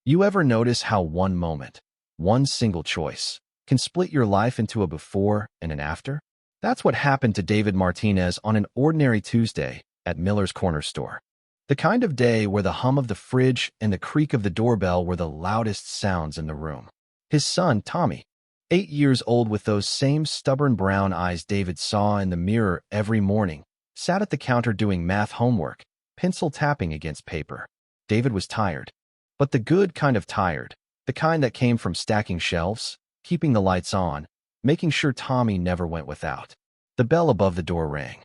You ever notice how one moment, one single choice, can split your life into a before and an after? That's what happened to David Martinez on an ordinary Tuesday at Miller's Corner Store. The kind of day where the hum of the fridge and the creak of the doorbell were the loudest sounds in the room. His son, Tommy, 8 years old with those same stubborn brown eyes David saw in the mirror every morning, sat at the counter doing math homework, pencil tapping against paper. David was tired, but the good kind of tired, the kind that came from stacking shelves, keeping the lights on, making sure Tommy never went without. The bell above the door rang,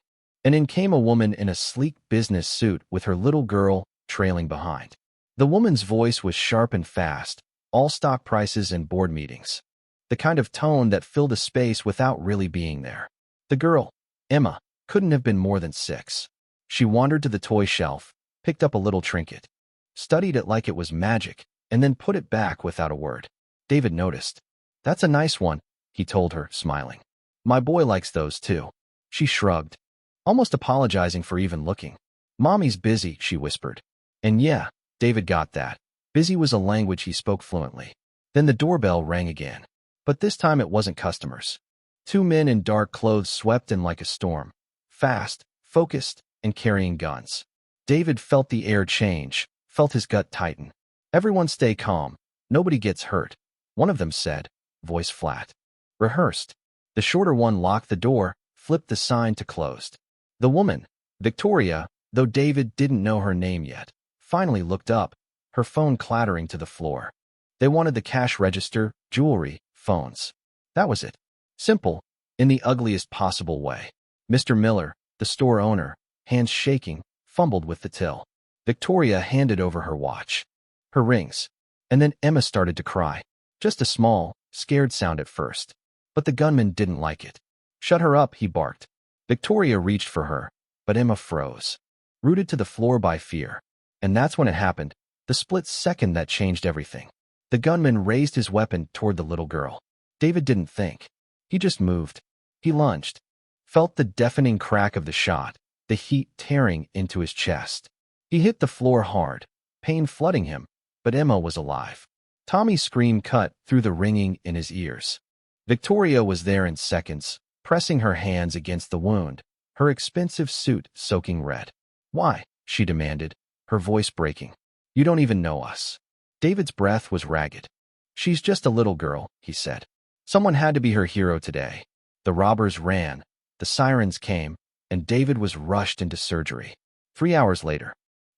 and in came a woman in a sleek business suit with her little girl trailing behind. The woman's voice was sharp and fast, all stock prices and board meetings, the kind of tone that filled a space without really being there. The girl, Emma, couldn't have been more than 6. She wandered to the toy shelf, picked up a little trinket, studied it like it was magic, and then put it back without a word. David noticed. "That's a nice one," he told her, smiling. "My boy likes those too." She shrugged, almost apologizing for even looking. "Mommy's busy," she whispered. And yeah, David got that. Busy was a language he spoke fluently. Then the doorbell rang again. But this time it wasn't customers. 2 men in dark clothes swept in like a storm, fast, focused, and carrying guns. David felt the air change, felt his gut tighten. "Everyone stay calm. Nobody gets hurt," one of them said, voice flat. "Rehearsed." The shorter one locked the door, flipped the sign to closed. The woman, Victoria, though David didn't know her name yet, finally looked up, her phone clattering to the floor. They wanted the cash register, jewelry, phones. That was it. Simple, in the ugliest possible way. Mr. Miller, the store owner, hands shaking, fumbled with the till. Victoria handed over her watch, her rings, and then Emma started to cry. Just a small, scared sound at first. But the gunman didn't like it. "Shut her up," he barked. Victoria reached for her, but Emma froze, rooted to the floor by fear. And that's when it happened, the split second that changed everything. The gunman raised his weapon toward the little girl. David didn't think. He just moved. He lunged, felt the deafening crack of the shot, the heat tearing into his chest. He hit the floor hard, pain flooding him, but Emma was alive. Tommy's scream cut through the ringing in his ears. Victoria was there in seconds, pressing her hands against the wound, her expensive suit soaking red. "Why?" she demanded, her voice breaking. "You don't even know us." David's breath was ragged. "She's just a little girl," he said. "Someone had to be her hero today." The robbers ran, the sirens came, and David was rushed into surgery. 3 hours later,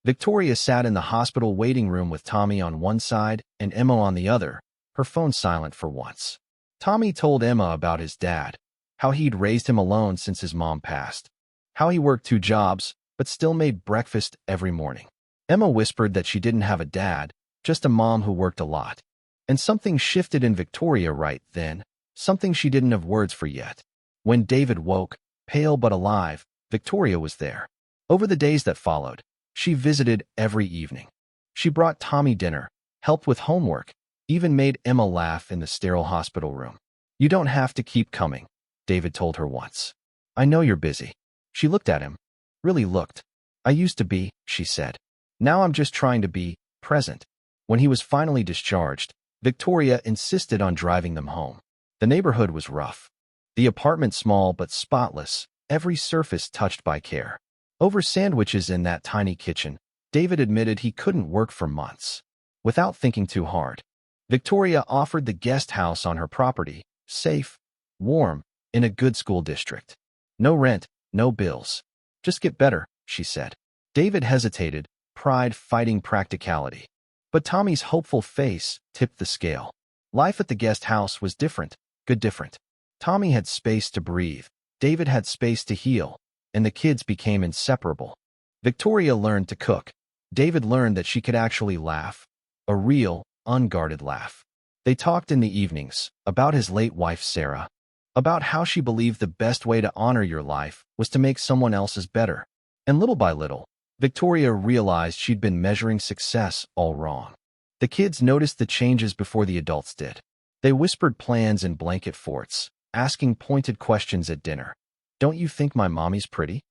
Victoria sat in the hospital waiting room with Tommy on one side and Emma on the other, her phone silent for once. Tommy told Emma about his dad, how he'd raised him alone since his mom passed, how he worked 2 jobs but still made breakfast every morning. Emma whispered that she didn't have a dad, just a mom who worked a lot. And something shifted in Victoria right then, something she didn't have words for yet. When David woke, pale but alive, Victoria was there. Over the days that followed, she visited every evening. She brought Tommy dinner, helped with homework, even made Emma laugh in the sterile hospital room. "You don't have to keep coming," David told her once. "I know you're busy." She looked at him, really looked. "I used to be," she said. "Now I'm just trying to be present." When he was finally discharged, Victoria insisted on driving them home. The neighborhood was rough. The apartment small but spotless, every surface touched by care. Over sandwiches in that tiny kitchen, David admitted he couldn't work for months. Without thinking too hard, Victoria offered the guest house on her property, safe, warm, in a good school district. "No rent, no bills. Just get better," she said. David hesitated, pride fighting practicality. But Tommy's hopeful face tipped the scale. Life at the guest house was different, good different. Tommy had space to breathe, David had space to heal, and the kids became inseparable. Victoria learned to cook. David learned that she could actually laugh. A real, unguarded laugh. They talked in the evenings, about his late wife Sarah, about how she believed the best way to honor your life was to make someone else's better. And little by little, Victoria realized she'd been measuring success all wrong. The kids noticed the changes before the adults did. They whispered plans in blanket forts, asking pointed questions at dinner. "Don't you think my mommy's pretty?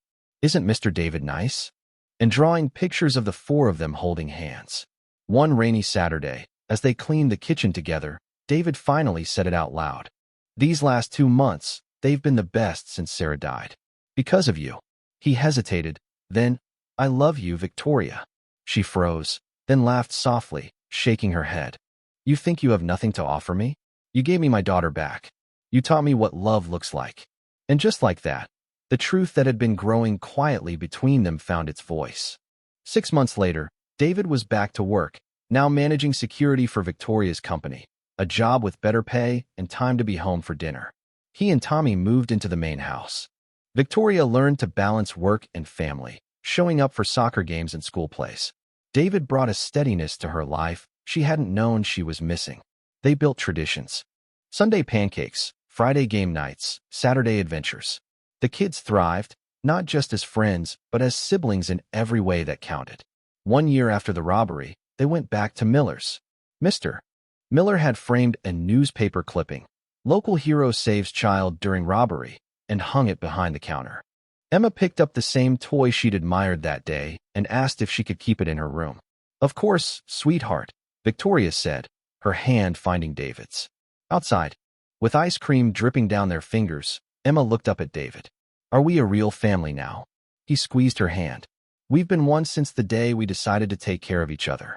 Isn't Mr. David nice?" And drawing pictures of the 4 of them holding hands. One rainy Saturday, As they cleaned the kitchen together, David finally said it out loud. These last 2 months, they've been the best since Sarah died. Because of you. He hesitated. Then, I love you, Victoria. She froze, then laughed softly, shaking her head. You think you have nothing to offer me? You gave me my daughter back. You taught me what love looks like. And just like that, the truth that had been growing quietly between them found its voice. 6 months later, David was back to work, now managing security for Victoria's company, a job with better pay and time to be home for dinner. He and Tommy moved into the main house. Victoria learned to balance work and family, showing up for soccer games and school plays. David brought a steadiness to her life she hadn't known she was missing. They built traditions. Sunday pancakes, Friday game nights, Saturday adventures. The kids thrived, not just as friends, but as siblings in every way that counted. 1 year after the robbery, they went back to Miller's. Mr. Miller had framed a newspaper clipping, "Local hero saves child during robbery," and hung it behind the counter. Emma picked up the same toy she'd admired that day and asked if she could keep it in her room. Of course, sweetheart, Victoria said, her hand finding David's. Outside, with ice cream dripping down their fingers, Emma looked up at David. Are we a real family now? He squeezed her hand. We've been one since the day we decided to take care of each other.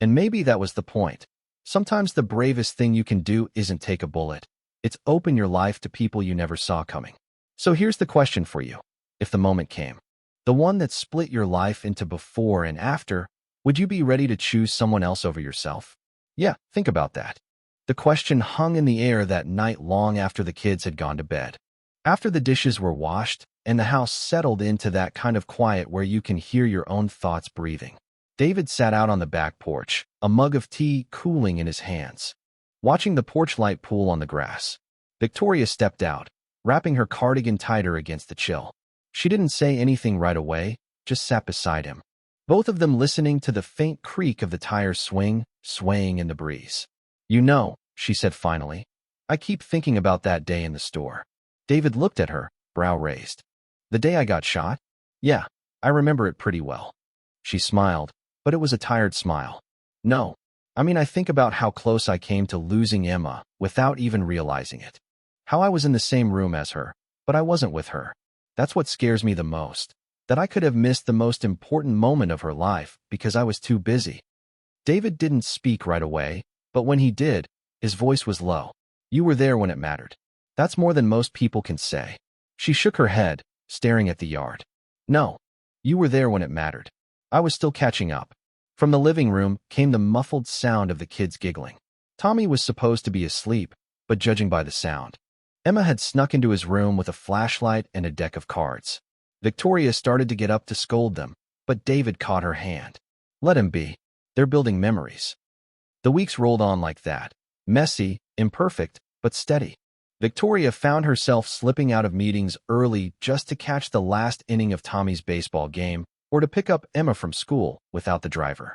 And maybe that was the point. Sometimes the bravest thing you can do isn't take a bullet. It's open your life to people you never saw coming. So here's the question for you. If the moment came, the one that split your life into before and after, would you be ready to choose someone else over yourself? Yeah, think about that. The question hung in the air that night long after the kids had gone to bed. After the dishes were washed and the house settled into that kind of quiet where you can hear your own thoughts breathing, David sat out on the back porch, a mug of tea cooling in his hands, watching the porch light pool on the grass. Victoria stepped out, wrapping her cardigan tighter against the chill. She didn't say anything right away, just sat beside him, both of them listening to the faint creak of the tires swaying in the breeze. You know, she said finally, I keep thinking about that day in the store. David looked at her, brow raised. The day I got shot? Yeah, I remember it pretty well. She smiled, but it was a tired smile. No, I mean I think about how close I came to losing Emma without even realizing it. How I was in the same room as her, but I wasn't with her. That's what scares me the most, that I could have missed the most important moment of her life because I was too busy. David didn't speak right away, but when he did, his voice was low. You were there when it mattered. That's more than most people can say. She shook her head, staring at the yard. No, you were there when it mattered. I was still catching up. From the living room came the muffled sound of the kids giggling. Tommy was supposed to be asleep, but judging by the sound, Emma had snuck into his room with a flashlight and a deck of cards. Victoria started to get up to scold them, but David caught her hand. Let him be. They're building memories. The weeks rolled on like that, messy, imperfect, but steady. Victoria found herself slipping out of meetings early just to catch the last inning of Tommy's baseball game or to pick up Emma from school without the driver.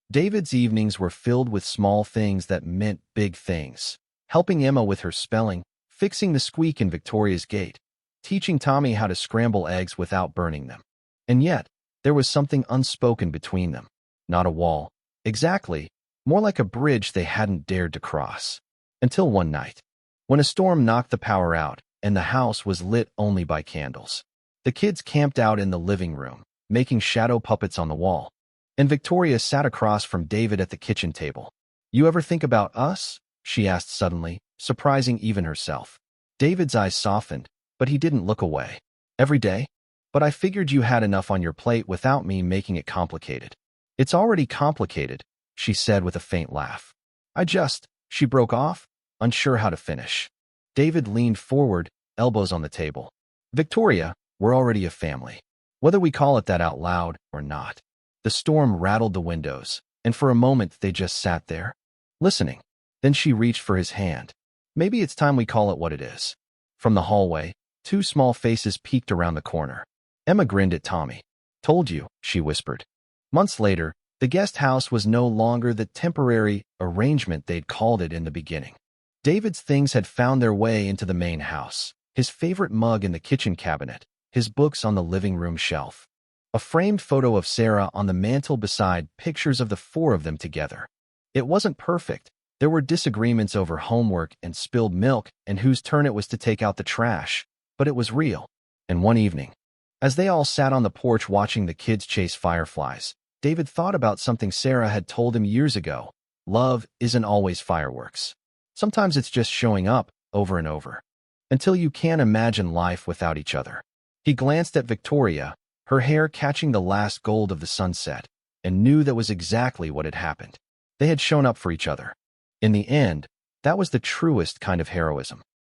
David's evenings were filled with small things that meant big things. Helping Emma with her spelling, fixing the squeak in Victoria's gate, teaching Tommy how to scramble eggs without burning them. And yet, there was something unspoken between them. Not a wall. Exactly. More like a bridge they hadn't dared to cross. Until one night, when a storm knocked the power out and the house was lit only by candles. The kids camped out in the living room, making shadow puppets on the wall. And Victoria sat across from David at the kitchen table. You ever think about us? She asked suddenly, surprising even herself. David's eyes softened, but he didn't look away. Every day? But I figured you had enough on your plate without me making it complicated. It's already complicated, she said with a faint laugh. She broke off, unsure how to finish. David leaned forward, elbows on the table. Victoria, we're already a family. Whether we call it that out loud or not. The storm rattled the windows, and for a moment they just sat there, listening. Then she reached for his hand. Maybe it's time we call it what it is. From the hallway, two small faces peeked around the corner. Emma grinned at Tommy. Told you, she whispered. Months later, the guest house was no longer the temporary arrangement they'd called it in the beginning. David's things had found their way into the main house, his favorite mug in the kitchen cabinet, his books on the living room shelf. A framed photo of Sarah on the mantel beside pictures of the four of them together. It wasn't perfect. There were disagreements over homework and spilled milk and whose turn it was to take out the trash, but it was real. And one evening, as they all sat on the porch watching the kids chase fireflies, David thought about something Sarah had told him years ago. Love isn't always fireworks. Sometimes it's just showing up over and over, until you can't imagine life without each other. He glanced at Victoria, her hair catching the last gold of the sunset, and knew that was exactly what had happened. They had shown up for each other. In the end, that was the truest kind of heroism.